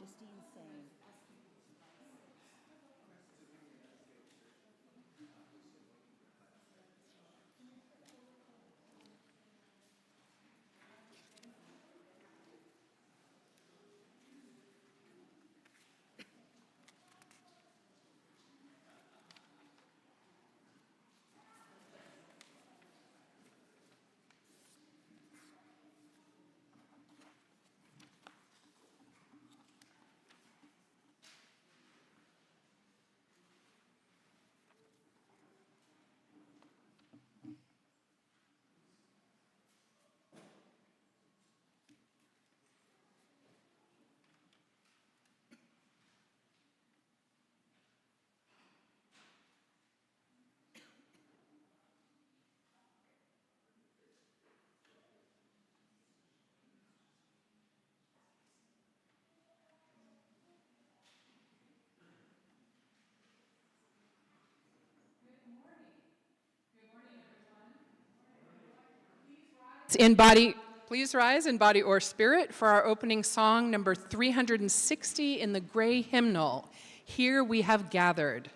Justine's saying. Please rise in body or spirit for our opening song, number 360 in the gray hymnal, Here We Have Gathered.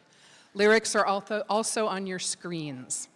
Lyrics are also on your screens.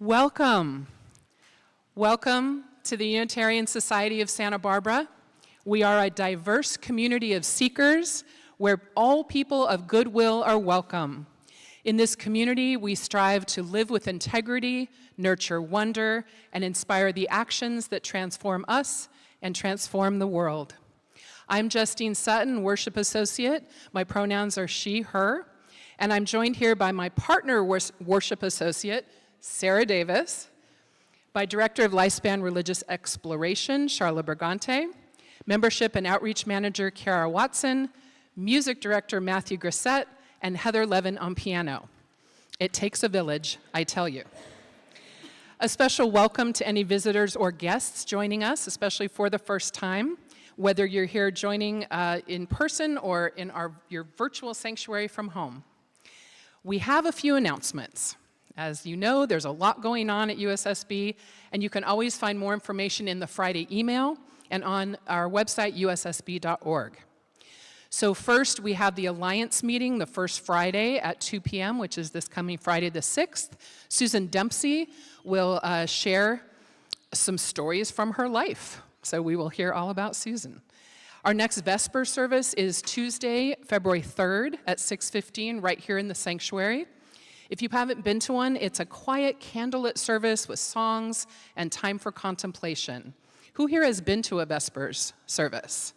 Welcome. Welcome to the Unitarian Society of Santa Barbara. We are a diverse community of seekers where all people of goodwill are welcome. In this community, we strive to live with integrity, nurture wonder, and inspire the actions that transform us and transform the world. I'm Justine Sutton, Worship Associate. My pronouns are she, her, and I'm joined here by my partner Worship Associate, Sarah Davis, by Director of Lifespan Religious Exploration, Charla Bergante, Membership and Outreach Manager, Kara Watson, Music Director, Matthew Grissett, and Heather Levin on piano. It takes a village, I tell you. A special welcome to any visitors or guests joining us, especially for the first time, whether you're here joining in person or in your virtual sanctuary from home. We have a few announcements. As you know, there's a lot going on at USSB, and you can always find more information in the Friday email and on our website, ussb.org. So first, we have the Alliance meeting the first Friday at 2 p.m., which is this coming Friday the 6th. Susan Dempsey will share some stories from her life. So we will hear all about Susan. Our next Vesper service is Tuesday, February 3rd at 6:15, right here in the sanctuary. If you haven't been to one, it's a quiet candlelit service with songs and time for contemplation. Who here has been to a Vespers service?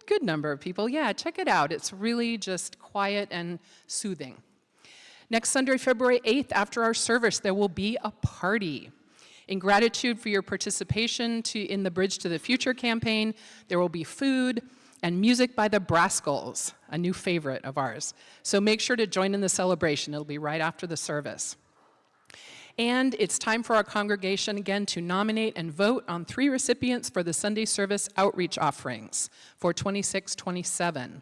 Good number of people. Yeah, check it out. It's really just quiet and soothing. Next Sunday, February 8th, after our service, there will be a party. In gratitude for your participation in the Bridge to the Future campaign, there will be food and music by the Brascals, a new favorite of ours. So make sure to join in the celebration. It'll be right after the service. And it's time for our congregation again to nominate and vote on 3 recipients for the Sunday service outreach offerings for 26-27.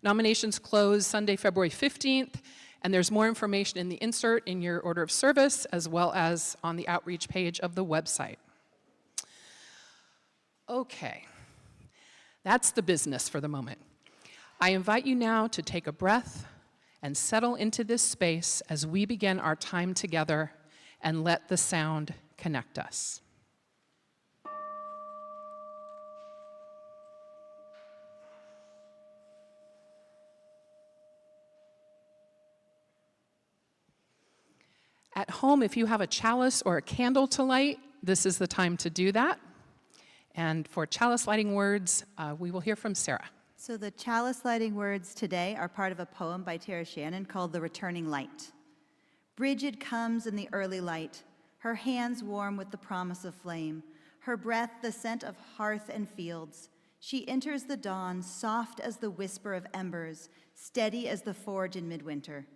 Nominations close Sunday, February 15th, and there's more information in the insert in your order of service as well as on the outreach page of the website. Okay, that's the business for the moment. I invite you now to take a breath and settle into this space as we begin our time together and let the sound connect us. At home, if you have a chalice or a candle to light, this is the time to do that. And for chalice lighting words, we will hear from Sarah. So the chalice lighting words today are part of a poem by Tara Shannon called The Returning Light. Bridget comes in the early light, her hands warm with the promise of flame, her breath the scent of hearth and fields. She enters the dawn, soft as the whisper of embers, steady as the forge in midwinter.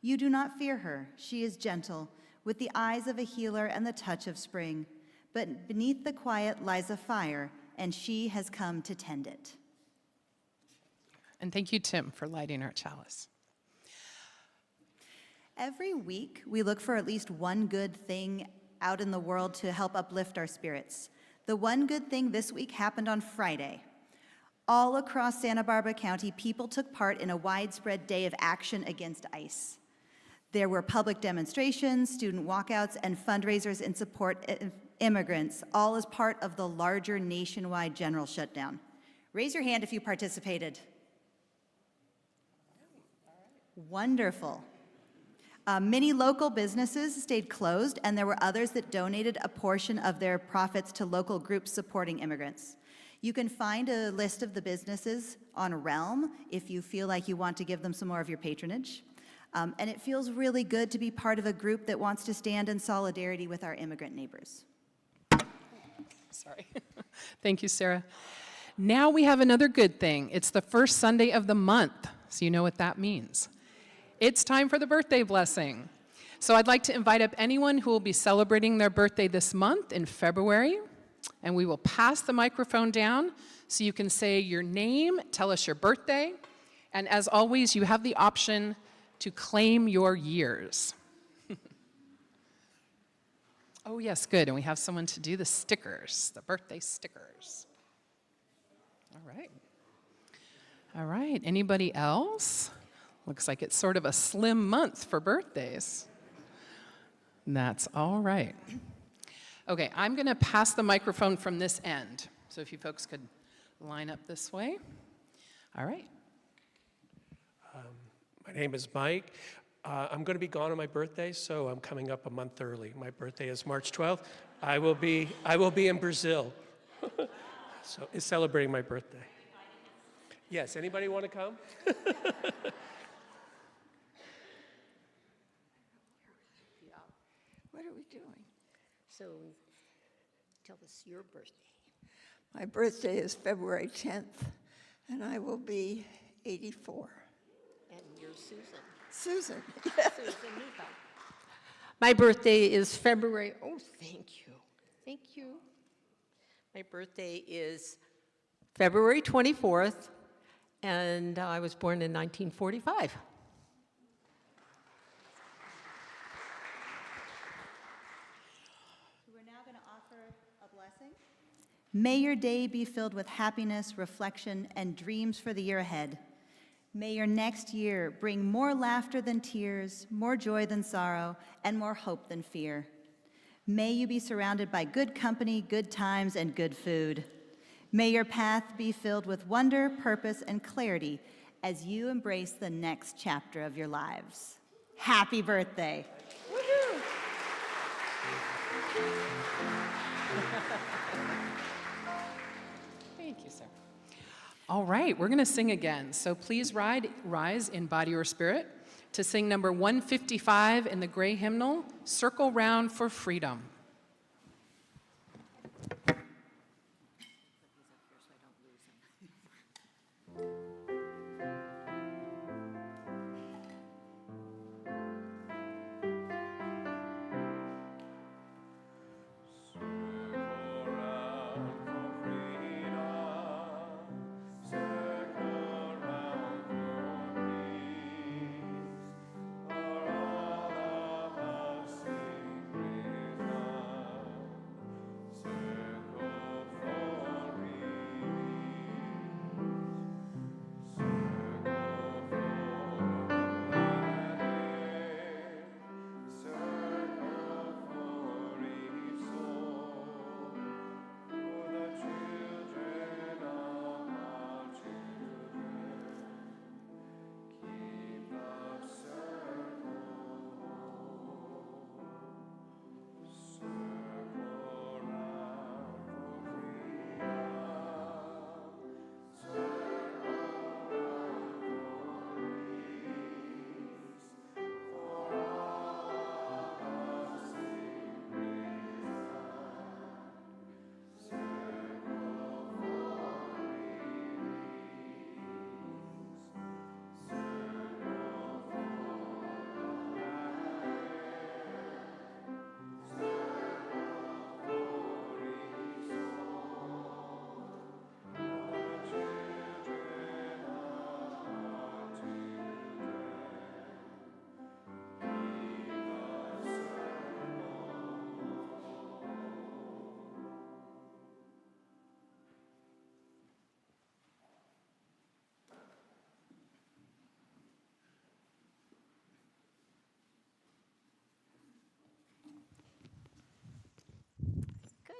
You do not fear her, she is gentle, with the eyes of a healer and the touch of spring. But beneath the quiet lies a fire, and she has come to tend it. And thank you, Tim, for lighting our chalice. Every week, we look for at least one good thing out in the world to help uplift our spirits. The one good thing this week happened on Friday. All across Santa Barbara County, people took part in a widespread day of action against ICE. There were public demonstrations, student walkouts, and fundraisers in support of immigrants, all as part of the larger nationwide general shutdown. Raise your hand if you participated. Wonderful. Many local businesses stayed closed, and there were others that donated a portion of their profits to local groups supporting immigrants. You can find a list of the businesses on Realm if you feel like you want to give them some more of your patronage. And it feels really good to be part of a group that wants to stand in solidarity with our immigrant neighbors. Sorry. Thank you, Sarah. Now we have another good thing. It's the first Sunday of the month, so you know what that means. It's time for the birthday blessing. So I'd like to invite up anyone who will be celebrating their birthday this month in February, and we will pass the microphone down so you can say your name, tell us your birthday, and as always, you have the option to claim your years. Oh yes, good, and we have someone to do the stickers, the birthday stickers. All right. All right, anybody else? Looks like it's sort of a slim month for birthdays. That's all right. Okay, I'm going to pass the microphone from this end. So if you folks could line up this way. All right. My name is Mike. I'm going to be gone on my birthday, so I'm coming up a month early. My birthday is March 12th. I will be in Brazil. So it's celebrating my birthday. Yes, anybody want to come? What are we doing? So tell us your birthday. My birthday is February 10th, and I will be 84. And you're Susan. Susan. Susan Newcomb. My birthday is February, oh, thank you. Thank you. My birthday is February 24th, and I was born in 1945. We're now going to offer a blessing. May your day be filled with happiness, reflection, and dreams for the year ahead. May your next year bring more laughter than tears, more joy than sorrow, and more hope than fear. May you be surrounded by good company, good times, and good food. May your path be filled with wonder, purpose, and clarity as you embrace the next chapter of your lives. Happy birthday. Thank you, sir. All right, we're going to sing again. So please rise in body or spirit to sing number 155 in the gray hymnal, Circle Round for Freedom.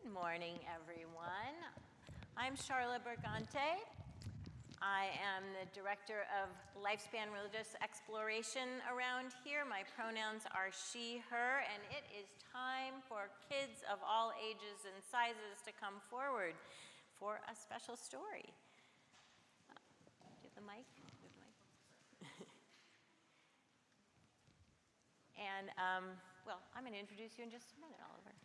Good morning, everyone. I'm Charla Bergante. I am the Director of Lifespan Religious Exploration around here. My pronouns are she, her, and it is time for kids of all ages and sizes to come forward for a special story. Do you have the mic? And, well, I'm going to introduce you in just a minute, Oliver.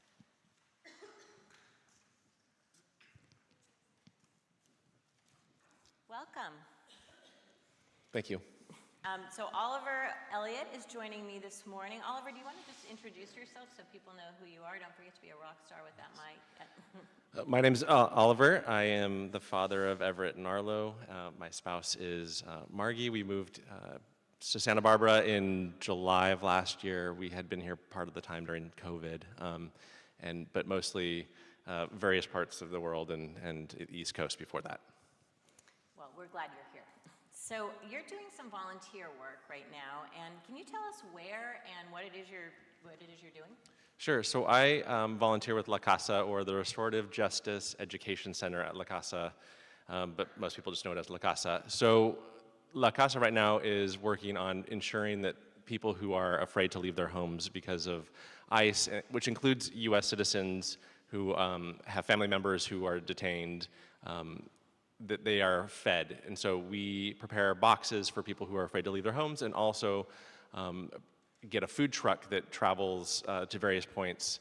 Welcome. Thank you. So Oliver Elliott is joining me this morning. Oliver, do you want to just introduce yourself so people know who you are? Don't forget to be a rock star with that mic. My name's Oliver. I am the father of Everett and Arlo. My spouse is Margie. We moved to Santa Barbara in July of last year. We had been here part of the time during COVID, but mostly various parts of the world and the East Coast before that. Well, we're glad you're here. So you're doing some volunteer work right now, and can you tell us where and what it is you're doing? Sure. So I volunteer with La Casa, or the Restorative Justice Education Center at La Casa, but most people just know it as La Casa. So La Casa right now is working on ensuring that people who are afraid to leave their homes because of ICE, which includes U.S. citizens who have family members who are detained, that they are fed. And so we prepare boxes for people who are afraid to leave their homes, and also get a food truck that travels to various points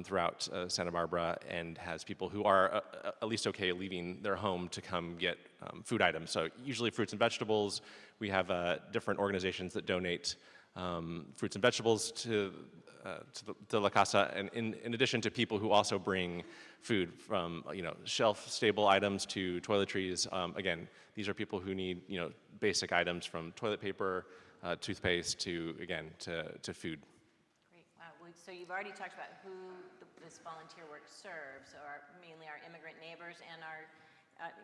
throughout Santa Barbara and has people who are at least okay leaving their home to come get food items. So usually fruits and vegetables. We have different organizations that donate fruits and vegetables to La Casa, and in addition to people who also bring food from shelf-stable items to toiletries. Again, these are people who need basic items from toilet paper, toothpaste to food. Great. Wow. Well, so you've already talked about who this volunteer work serves, so mainly our immigrant neighbors and our,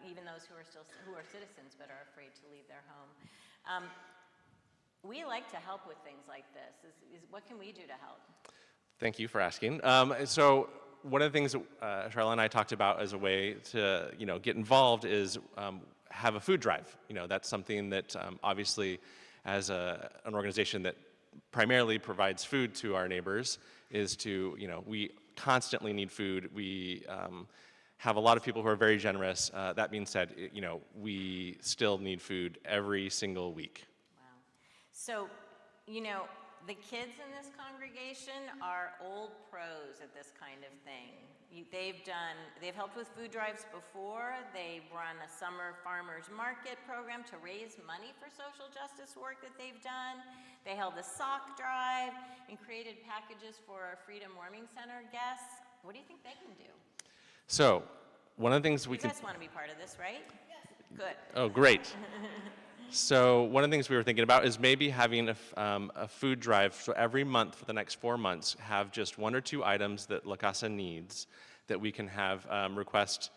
even those who are citizens but are afraid to leave their home. We like to help with things like this. What can we do to help? Thank you for asking. So one of the things that Charlotte and I talked about as a way to, get involved is have a food drive. That's something that obviously, as an organization that primarily provides food to our neighbors, is to, we constantly need food. We have a lot of people who are very generous. That being said, we still need food every single week. Wow. So, the kids in this congregation are old pros at this kind of thing. They've helped with food drives before. They've run a summer farmers market program to raise money for social justice work that they've done. They held a sock drive and created packages for our Freedom Warming Center guests. What do you think they can do? So one of the things we You guys want to be part of this, right? Yes. Good. Oh, great. So one of the things we were thinking about is maybe having a food drive. So every month for the next 4 months, have just 1 or 2 items that La Casa needs that we can have request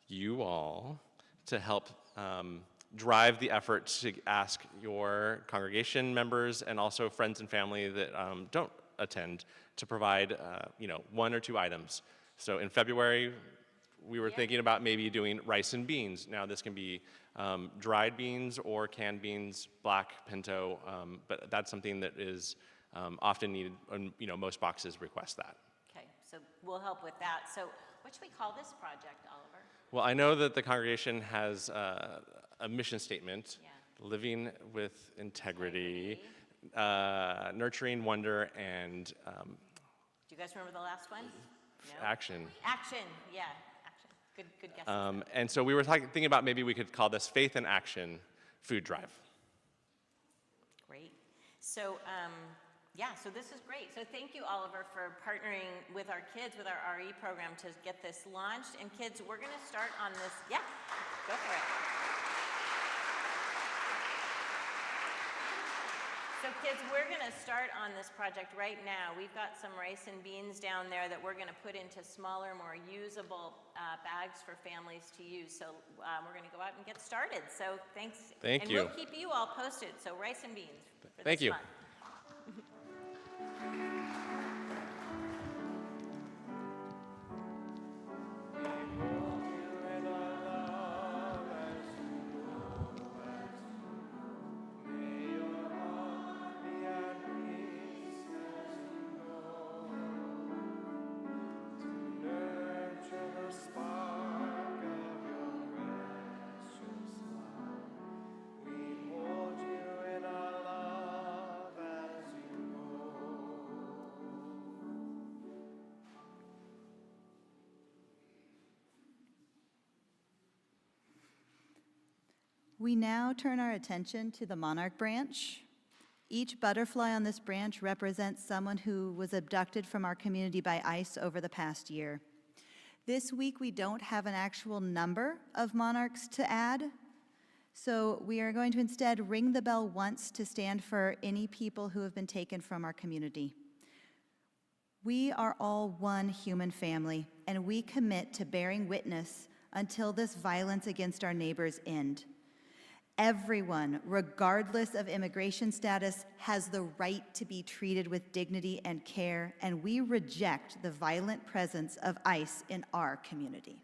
you all to help drive the effort to ask your congregation members and also friends and family that don't attend to provide 1 or 2 items. So in February, we were thinking about maybe doing rice and beans. Now this can be dried beans or canned beans, black, pinto, but that's something that is often needed, and most boxes request that. Okay, so we'll help with that. So what should we call this project, Oliver? Well, I know that the congregation has a mission statement, living with integrity, nurturing wonder, and Do you guys remember the last one? No? action. Action, yeah, action. Good guess. And so we were thinking about maybe we could call this Faith in Action Food Drive. Great. So, so this is great. So thank you, Oliver, for partnering with our kids, with our RE program to get this launched. And kids, we're going to start on this. Yeah, go for it. So kids, we're going to start on this project right now. We've got some rice and beans down there that we're going to put into smaller, more usable bags for families to use. So we're going to go out and get started. So thanks. Thank and you. We'll keep you all posted. So rice and beans for Thank this you. month. We now turn our attention to the monarch branch. Each butterfly on this branch represents someone who was abducted from our community by ICE over the past year. This week, we don't have an actual number of monarchs to add, so we are going to instead ring the bell once to stand for any people who have been taken from our community. We are all one human family, and we commit to bearing witness until this violence against our neighbors end. Everyone, regardless of immigration status, has the right to be treated with dignity and care, and we reject the violent presence of ICE in our community.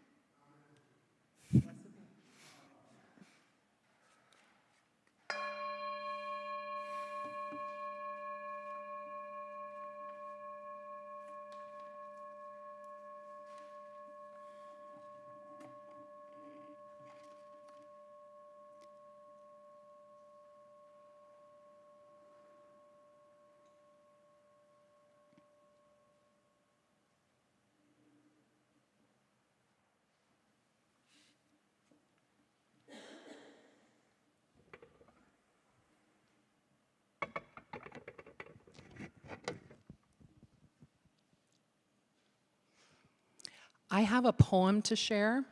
I have a poem to share,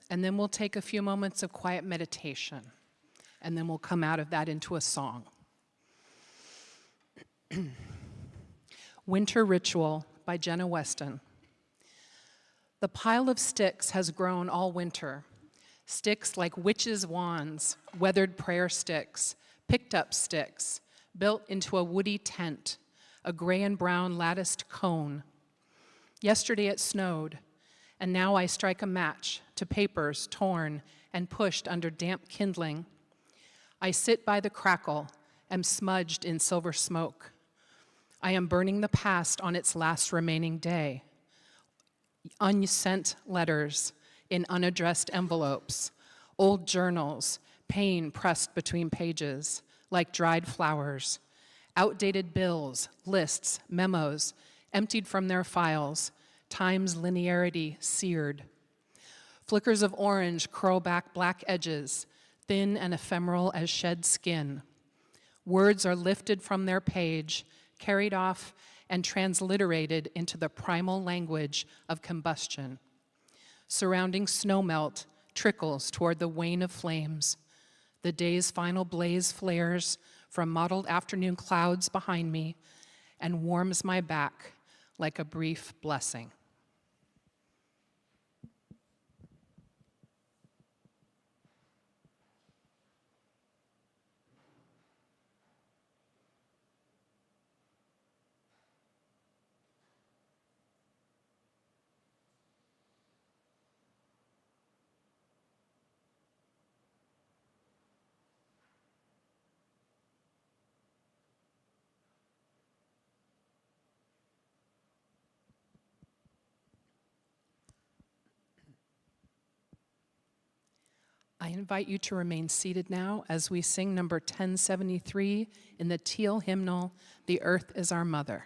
and then we'll take a few moments of quiet meditation, and then we'll come out of that into a song. Winter Ritual by Jenna Weston. The pile of sticks has grown all winter. Sticks like witches' wands, weathered prayer sticks, picked up sticks, built into a woody tent, a gray and brown latticed cone. Yesterday it snowed, and now I strike a match to papers torn and pushed under damp kindling. I sit by the crackle, am smudged in silver smoke. I am burning the past on its last remaining day. Unsent letters in unaddressed envelopes, old journals, pain pressed between pages, like dried flowers, outdated bills, lists, memos, emptied from their files, time's linearity seared. Flickers of orange curl back black edges, thin and ephemeral as shed skin. Words are lifted from their page, carried off, and transliterated into the primal language of combustion. Surrounding snowmelt trickles toward the wane of flames. The day's final blaze flares from mottled afternoon clouds behind me and warms my back like a brief blessing. I invite you to remain seated now as we sing number 1073 in the Teal hymnal, "The Earth is Our Mother."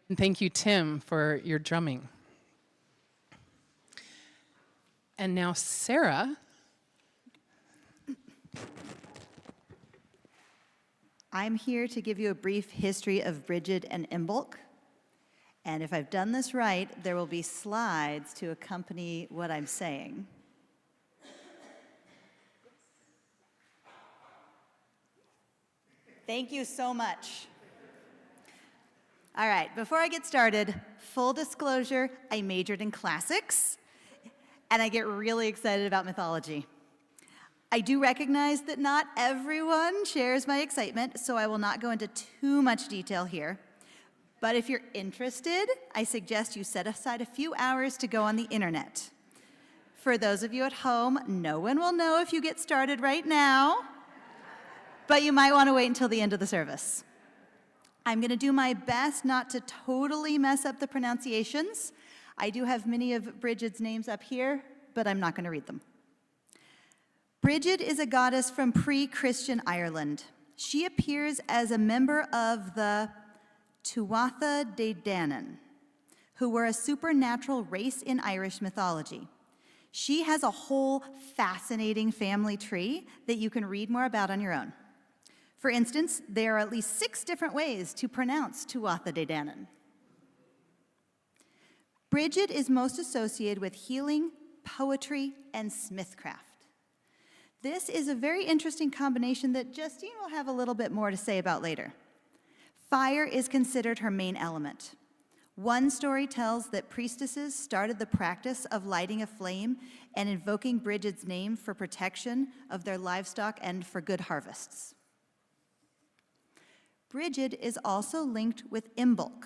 And thank you, Tim, for your drumming. And now Sarah. I'm here to give you a brief history of Bridget and Imbolc. And if I've done this right, there will be slides to accompany what I'm saying. Thank you so much. All right, before I get started, full disclosure, I majored in classics, and I get really excited about mythology. I do recognize that not everyone shares my excitement, so I will not go into too much detail here. But if you're interested, I suggest you set aside a few hours to go on the internet. For those of you at home, no one will know if you get started right now, but you might want to wait until the end of the service. I'm going to do my best not to totally mess up the pronunciations. I do have many of Bridget's names up here, but I'm not going to read them. Bridget is a goddess from pre-Christian Ireland. She appears as a member of the Tuatha De Danann, who were a supernatural race in Irish mythology. She has a whole fascinating family tree that you can read more about on your own. For instance, there are at least 6 different ways to pronounce Tuatha De Danann. Bridget is most associated with healing, poetry, and smithcraft. This is a very interesting combination that Justine will have a little bit more to say about later. Fire is considered her main element. One story tells that priestesses started the practice of lighting a flame and invoking Bridget's name for protection of their livestock and for good harvests. Bridget is also linked with Imbolc.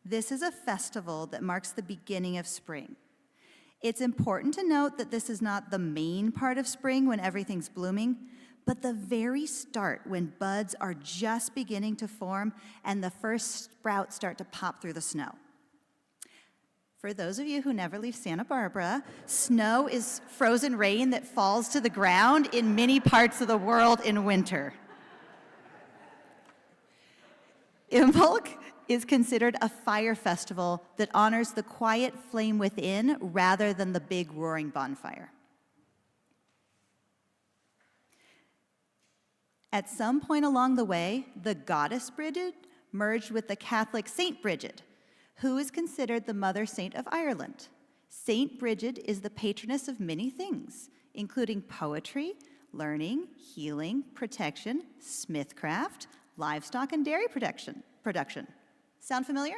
This is a festival that marks the beginning of spring. It's important to note that this is not the main part of spring when everything's blooming, but the very start when buds are just beginning to form and the first sprouts start to pop through the snow. For those of you who never leave Santa Barbara, snow is frozen rain that falls to the ground in many parts of the world in winter. Imbolc is considered a fire festival that honors the quiet flame within rather than the big roaring bonfire. At some point along the way, the goddess Bridget merged with the Catholic Saint Bridget, who is considered the mother saint of Ireland. Saint Bridget is the patroness of many things, including poetry, learning, healing, protection, smithcraft, livestock, and dairy production. Sound familiar?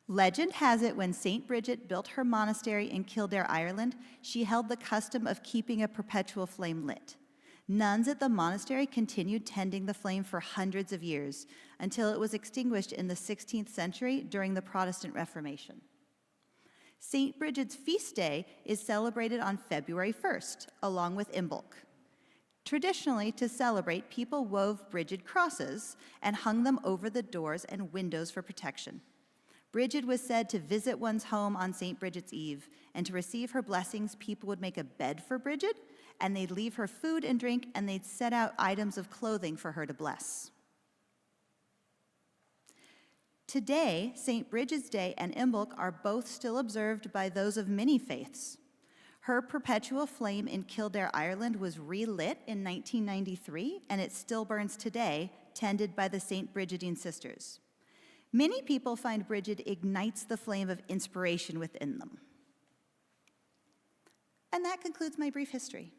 Legend has it when Saint Bridget built her monastery in Kildare, Ireland, she held the custom of keeping a perpetual flame lit. Nuns at the monastery continued tending the flame for hundreds of years until it was extinguished in the 16th century during the Protestant Reformation. St. Bridget's feast day is celebrated on February 1st, along with Imbolc. Traditionally, to celebrate, people wove Bridget crosses and hung them over the doors and windows for protection. Bridget was said to visit one's home on St. Bridget's Eve, and to receive her blessings, people would make a bed for Bridget, and they'd leave her food and drink, and they'd set out items of clothing for her to bless. Today, St. Bridget's Day and Imbolc are both still observed by those of many faiths. Her perpetual flame in Kildare, Ireland was relit in 1993, and it still burns today, tended by the St. Brigidine Sisters. Many people find Bridget ignites the flame of inspiration within them. And that concludes my brief history.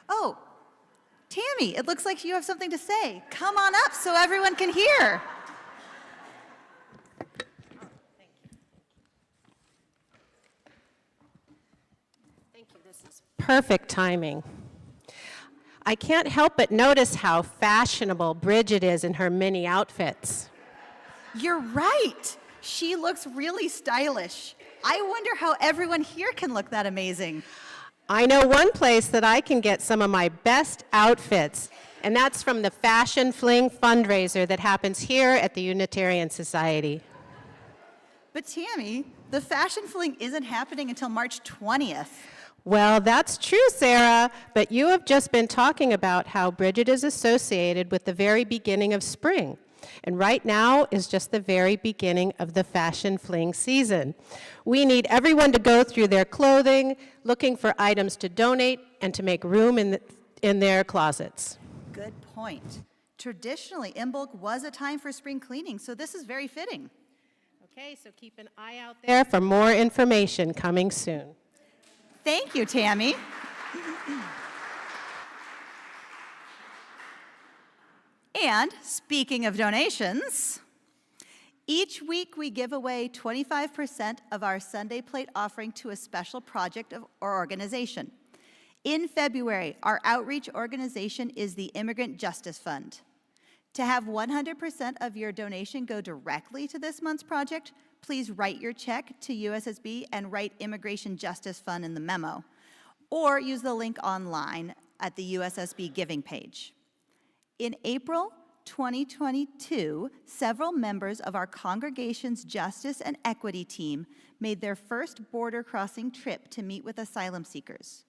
Oh, Tammy, it looks like you have something to say. Come on up so everyone can hear. Thank you. This is perfect timing. I can't help but notice how fashionable Bridget is in her mini outfits. You're right. She looks really stylish. I wonder how everyone here can look that amazing. I know one place that I can get some of my best outfits, and that's from the Fashion Fling fundraiser that happens here at the Unitarian Society. But Tammy, the Fashion Fling isn't happening until March 20th. Well, that's true, Sarah, but you have just been talking about how Bridget is associated with the very beginning of spring. And right now is just the very beginning of the Fashion Fling season. We need everyone to go through their clothing, looking for items to donate and to make room in their closets. Good point. Traditionally, Imbolc was a time for spring cleaning, so this is very fitting. Okay, so keep an eye out there for more information coming soon. Thank you, Tammy. And speaking of donations, each week we give away 25% of our Sunday plate offering to a special project or organization. In February, our outreach organization is the Immigrant Justice Fund. To have 100% of your donation go directly to this month's project, please write your check to USSB and write Immigration Justice Fund in the memo, or use the link online at the USSB giving page. In April 2022, several members of our congregation's Justice and Equity team made their first border crossing trip to meet with asylum seekers.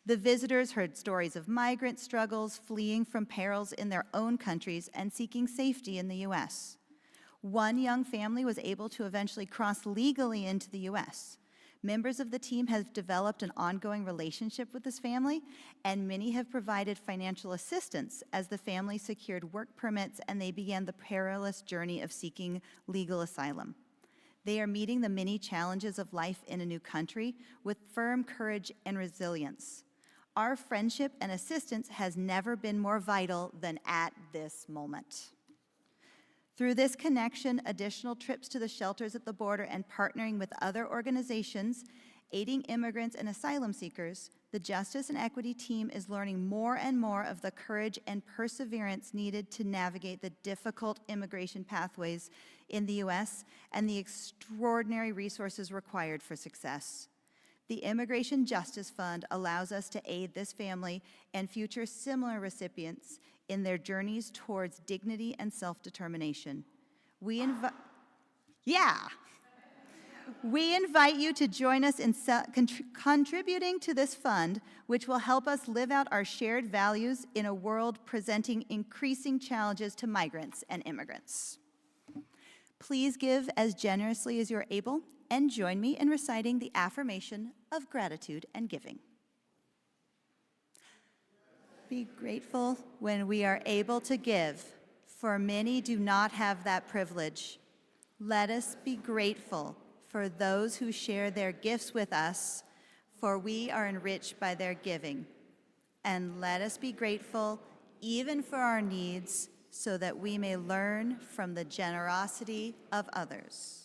The visitors heard stories of migrant struggles, fleeing from perils in their own countries and seeking safety in the U.S. One young family was able to eventually cross legally into the U.S. Members of the team have developed an ongoing relationship with this family, and many have provided financial assistance as the family secured work permits and they began the perilous journey of seeking legal asylum. They are meeting the many challenges of life in a new country with firm courage and resilience. Our friendship and assistance has never been more vital than at this moment. Through this connection, additional trips to the shelters at the border, and partnering with other organizations aiding immigrants and asylum seekers, the Justice and Equity team is learning more and more of the courage and perseverance needed to navigate the difficult immigration pathways in the U.S. and the extraordinary resources required for success. The Immigration Justice Fund allows us to aid this family and future similar recipients in their journeys towards dignity and self-determination. We invite you to join us in contributing to this fund, which will help us live out our shared values in a world presenting increasing challenges to migrants and immigrants. Please give as generously as you're able, and join me in reciting the affirmation of gratitude and giving. Be grateful when we are able to give, for many do not have that privilege. Let us be grateful for those who share their gifts with us, for we are enriched by their giving. And let us be grateful even for our needs, so that we may learn from the generosity of others.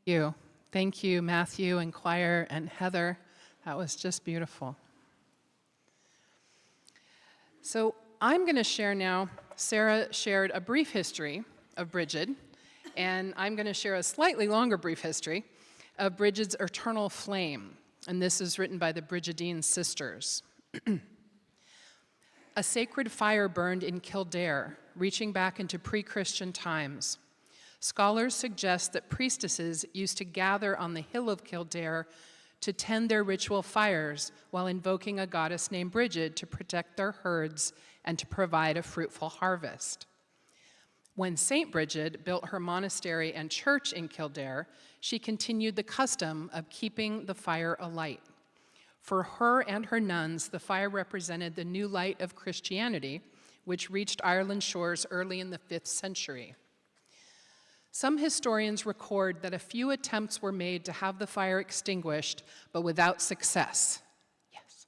you. Thank you, Matthew and choir and Heather. That was just beautiful. So I'm going to share now, Sarah shared a brief history of Bridget, and I'm going to share a slightly longer brief history of Bridget's eternal flame. And this is written by the Brigidine sisters. A sacred fire burned in Kildare, reaching back into pre-Christian times. Scholars suggest that priestesses used to gather on the hill of Kildare to tend their ritual fires while invoking a goddess named Bridget to protect their herds and to provide a fruitful harvest. When St. Bridget built her monastery and church in Kildare, she continued the custom of keeping the fire alight. For her and her nuns, the fire represented the new light of Christianity, which reached Ireland's shores early in the 5th century. Some historians record that a few attempts were made to have the fire extinguished, but without success. Yes.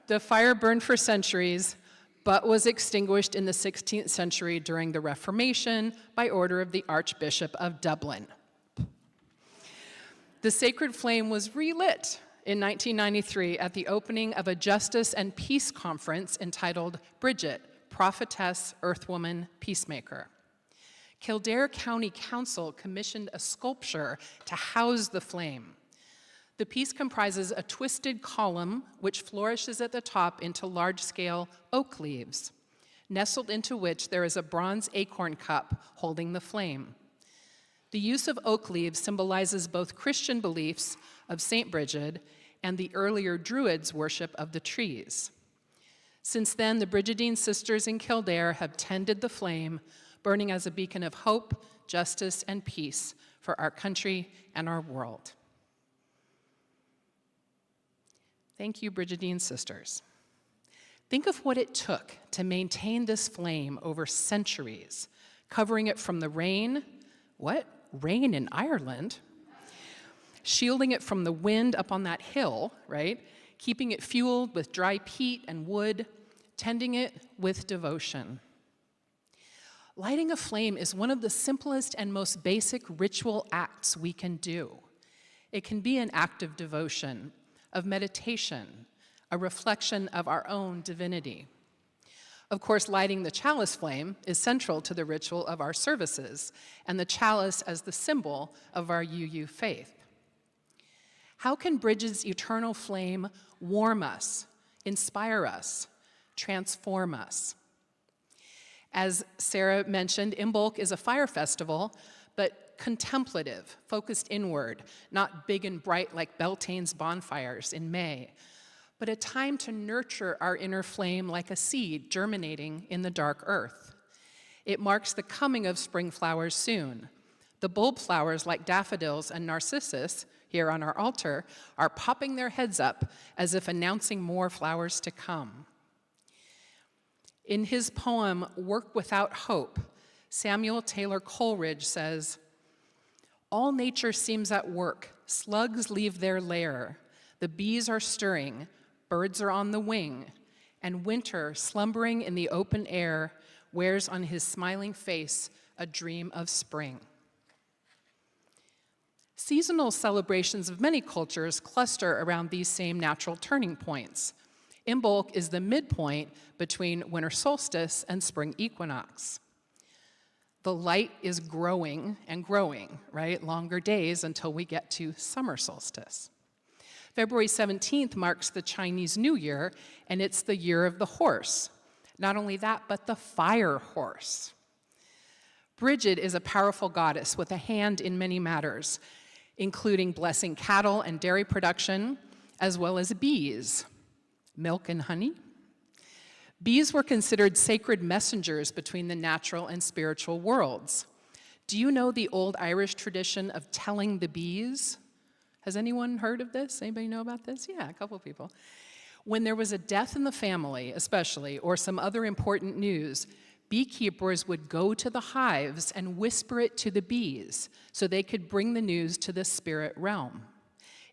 The fire burned for centuries, but was extinguished in the 16th century during the Reformation by order of the Archbishop of Dublin. The sacred flame was relit in 1993 at the opening of a Justice and Peace Conference entitled Bridget, Prophetess, Earthwoman, Peacemaker. Kildare County Council commissioned a sculpture to house the flame. The piece comprises a twisted column which flourishes at the top into large-scale oak leaves, nestled into which there is a bronze acorn cup holding the flame. The use of oak leaves symbolizes both Christian beliefs of St. Bridget and the earlier Druids' worship of the trees. Since then, the Brigidine sisters in Kildare have tended the flame, burning as a beacon of hope, justice, and peace for our country and our world. Thank you, Brigidine sisters. Think of what it took to maintain this flame over centuries, covering it from the rain. What? Rain in Ireland? Shielding it from the wind up on that hill, right? Keeping it fueled with dry peat and wood, tending it with devotion. Lighting a flame is one of the simplest and most basic ritual acts we can do. It can be an act of devotion, of meditation, a reflection of our own divinity. Of course, lighting the chalice flame is central to the ritual of our services, and the chalice as the symbol of our UU faith. How can Bridget's eternal flame warm us, inspire us, transform us? As Sarah mentioned, Imbolc is a fire festival, but contemplative, focused inward, not big and bright like Beltane's bonfires in May, but a time to nurture our inner flame like a seed germinating in the dark earth. It marks the coming of spring flowers soon. The bulb flowers like daffodils and narcissus here on our altar are popping their heads up as if announcing more flowers to come. In his poem, Work Without Hope, Samuel Taylor Coleridge says, "All nature seems at work, slugs leave their lair, the bees are stirring, birds are on the wing, and winter, slumbering in the open air, wears on his smiling face a dream of spring." Seasonal celebrations of many cultures cluster around these same natural turning points. Imbolc is the midpoint between winter solstice and spring equinox. The light is growing and growing, right? Longer days until we get to summer solstice. February 17th marks the Chinese New Year, and it's the year of the horse. Not only that, but the fire horse. Bridget is a powerful goddess with a hand in many matters, including blessing cattle and dairy production, as well as bees. Milk and honey. Bees were considered sacred messengers between the natural and spiritual worlds. Do you know the old Irish tradition of telling the bees? Has anyone heard of this? Anybody know about this? Yeah, a couple of people. When there was a death in the family, especially, or some other important news, beekeepers would go to the hives and whisper it to the bees so they could bring the news to the spirit realm.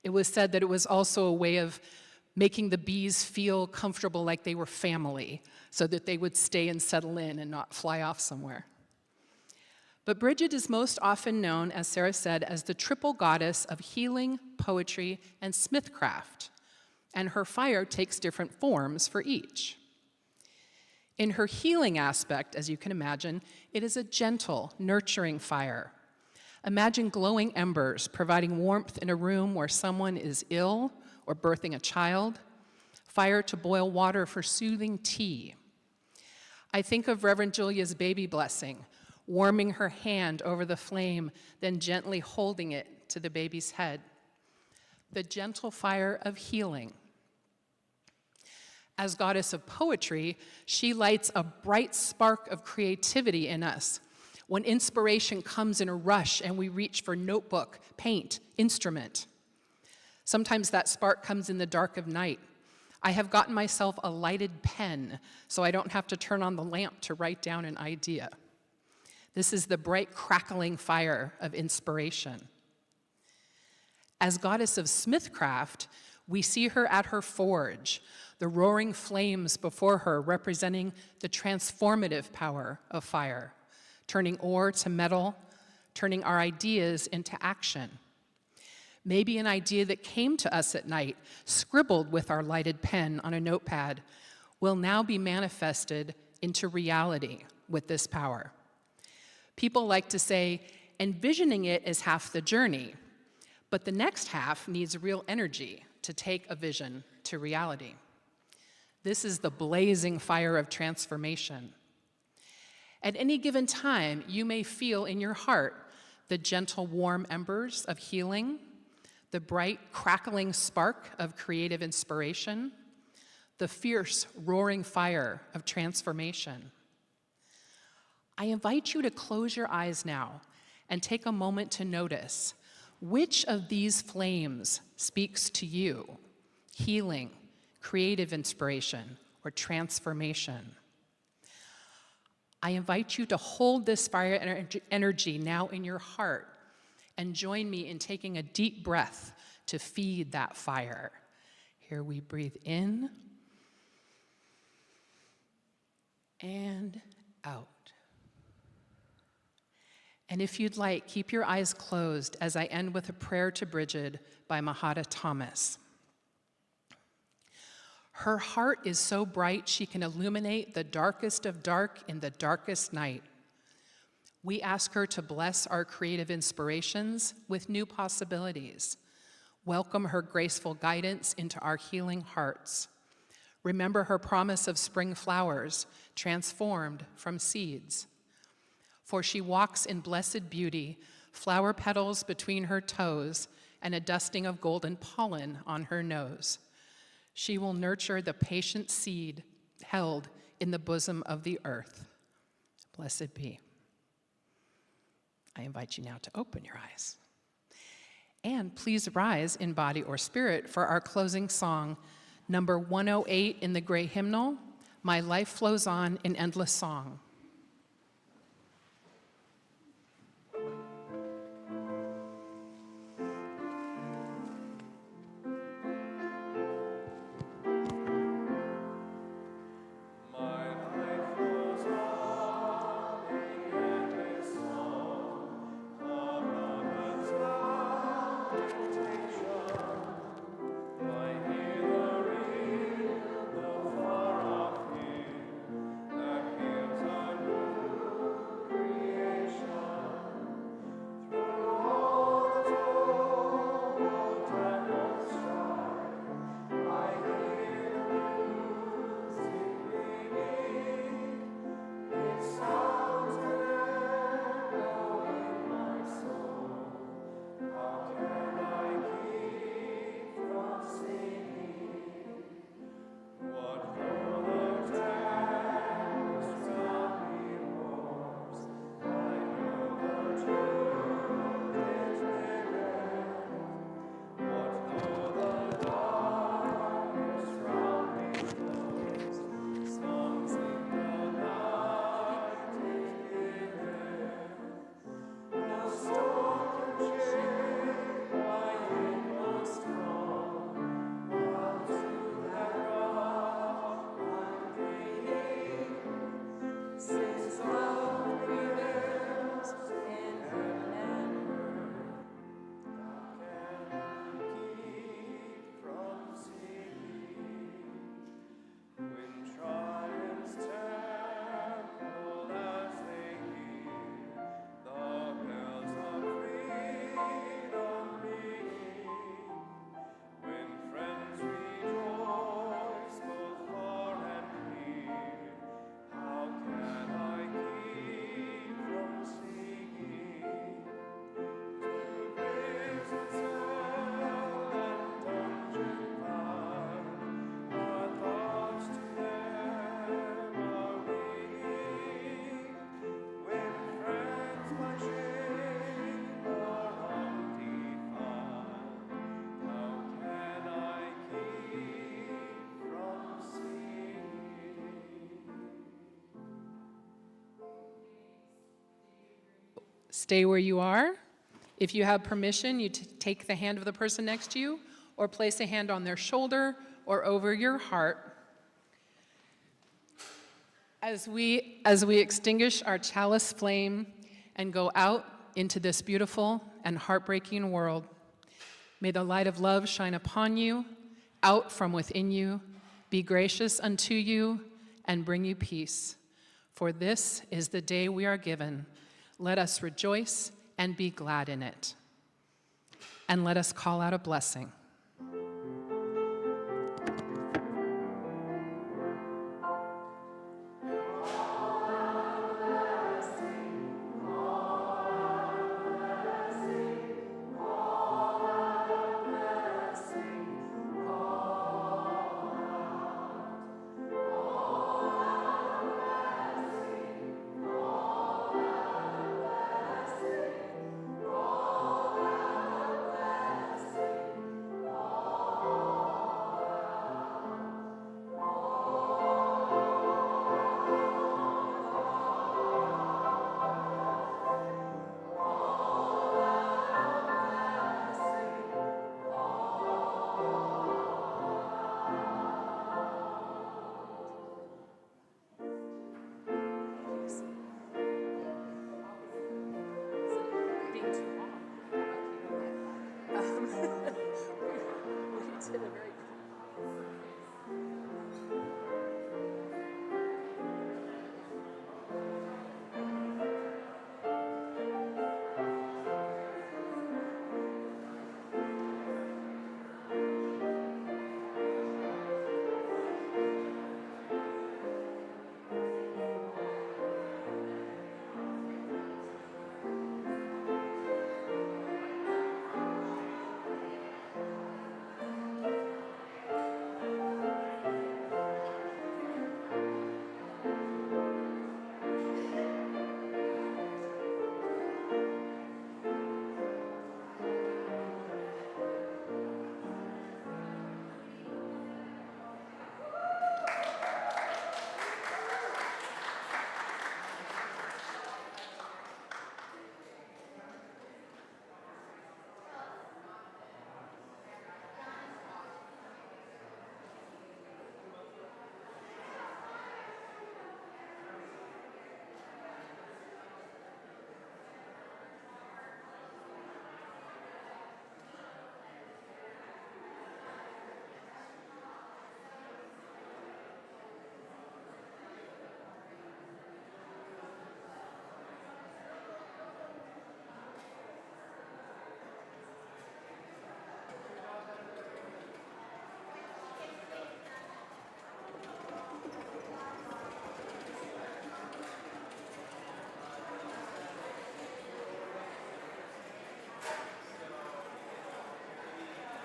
It was said that it was also a way of making the bees feel comfortable like they were family so that they would stay and settle in and not fly off somewhere. But Bridget is most often known, as Sarah said, as the triple goddess of healing, poetry, and smithcraft, and her fire takes different forms for each. In her healing aspect, as you can imagine, it is a gentle, nurturing fire. Imagine glowing embers providing warmth in a room where someone is ill or birthing a child, fire to boil water for soothing tea. I think of Reverend Julia's baby blessing, warming her hand over the flame, then gently holding it to the baby's head. The gentle fire of healing. As goddess of poetry, she lights a bright spark of creativity in us. When inspiration comes in a rush and we reach for notebook, paint, instrument. Sometimes that spark comes in the dark of night. I have gotten myself a lighted pen so I don't have to turn on the lamp to write down an idea. This is the bright, crackling fire of inspiration. As goddess of smithcraft, we see her at her forge, the roaring flames before her representing the transformative power of fire, turning ore to metal, turning our ideas into action. Maybe an idea that came to us at night, scribbled with our lighted pen on a notepad, will now be manifested into reality with this power. People like to say, envisioning it is half the journey, but the next half needs real energy to take a vision to reality. This is the blazing fire of transformation. At any given time, you may feel in your heart the gentle, warm embers of healing, the bright, crackling spark of creative inspiration, the fierce, roaring fire of transformation. I invite you to close your eyes now and take a moment to notice which of these flames speaks to you: healing, creative inspiration, or transformation. I invite you to hold this fire energy now in your heart and join me in taking a deep breath to feed that fire. Here we breathe in and out. And if you'd like, keep your eyes closed as I end with a prayer to Bridget by Mahata Thomas. Her heart is so bright she can illuminate the darkest of dark in the darkest night. We ask her to bless our creative inspirations with new possibilities. Welcome her graceful guidance into our healing hearts. Remember her promise of spring flowers transformed from seeds. For she walks in blessed beauty, flower petals between her toes, and a dusting of golden pollen on her nose. She will nurture the patient seed held in the bosom of the earth. Blessed be. I invite you now to open your eyes. And please rise in body or spirit for our closing song, number 108 in the gray hymnal, My Life Flows On in Endless Song. The far off hill that gives stay where you are. If you have permission, you take the hand of the person next to you or place a hand on their shoulder or over your heart. As we extinguish our chalice flame and go out into this beautiful and heartbreaking world, may the light of love shine upon you, out from within you, be gracious unto you, and bring you peace. For this is the day we are given. Let us rejoice and be glad in it. And let us call out a blessing. Being